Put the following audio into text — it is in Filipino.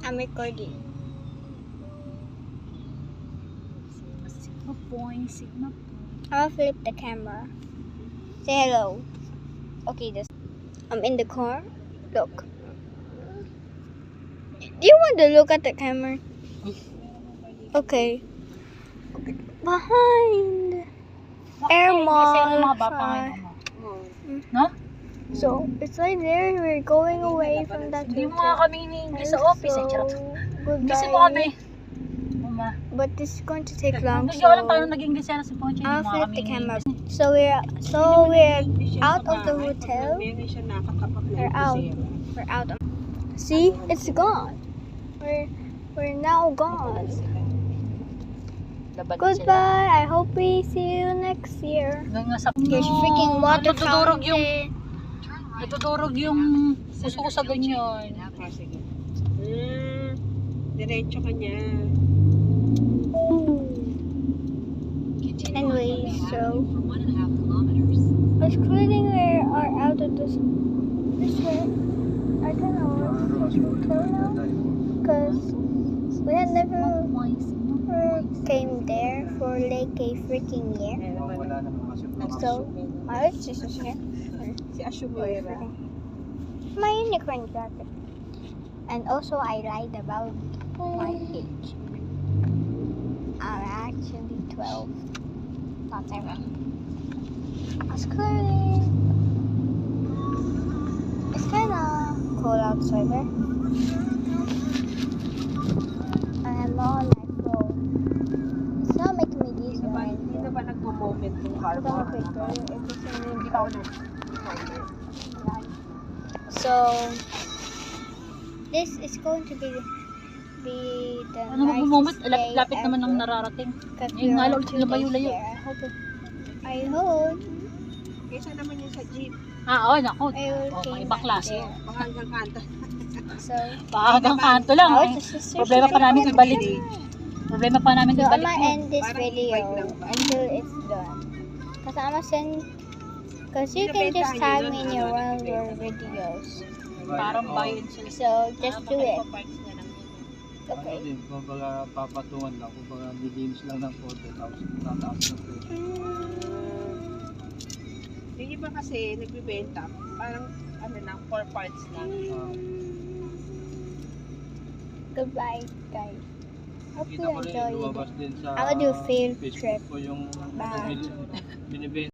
I'm recording. Sigma point. I'll flip the camera. Say hello. Okay, I'm in the car. Look. Do you want to look at the camera? Okay. Behind. Air Mall. No? So, it's like there, we're going away from that Hindi mo nga kami hindi sa office. Charot. Gising mo goodbye. kami. Mama. But this is going to take long, Hindi ko alam so paano naging gisera si Poncho. I'll flip the camera. So we're out of the hotel. We're out. We're out. See, it's gone. We're now gone. Goodbye. I hope we see you next year. There's freaking water fountain. Natudurog yung puso ko sa ganyan. Sige. Diretso ka niya. Anyway, so excluding we are out of this way. I don't know what's hotel now because we had never came there for like a freaking year. So my sister's here. Si Ashumera. My unicorn jacket. And also I lied about my age. I'm actually 12. Not 7. It's kinda cold outside there. I'm on my phone. It's not making me dizzy. Hindi na ba nagmo-moment yung car mo? Hindi ka ulit. So this is going to be the Ano mag-moment? nicest day Lapit naman ng ever. nararating. Because Yung we're nalo, on 2 days labayo-layo. there. I hope Kaysa naman yung sa jeep. Oo, nako. I will Oh, came iba back klase. there. Baka hanggang kanto. So Hanggang kanto lang. now Eh. it's a sister. Problema pa namin ibalik. Problema pa namin So I'm ibalik gonna yun. end this Parang video e-bike lang ba? until it's done. Cause I'm gonna send. Cause you can just tag me in your one of your videos. Parang bayan sila. So just do it. Okay. Kumbaga papatungan lang, kumbaga dilinis lang ng photo tapos tataas ng photo. Yung iba kasi nagbibenta, parang ano lang, 4 parts lang. Goodbye, guys. Hope you Kita ko rin enjoy lumabas it. din sa I'm gonna do a field Facebook trip. ko yung Bye. binibenta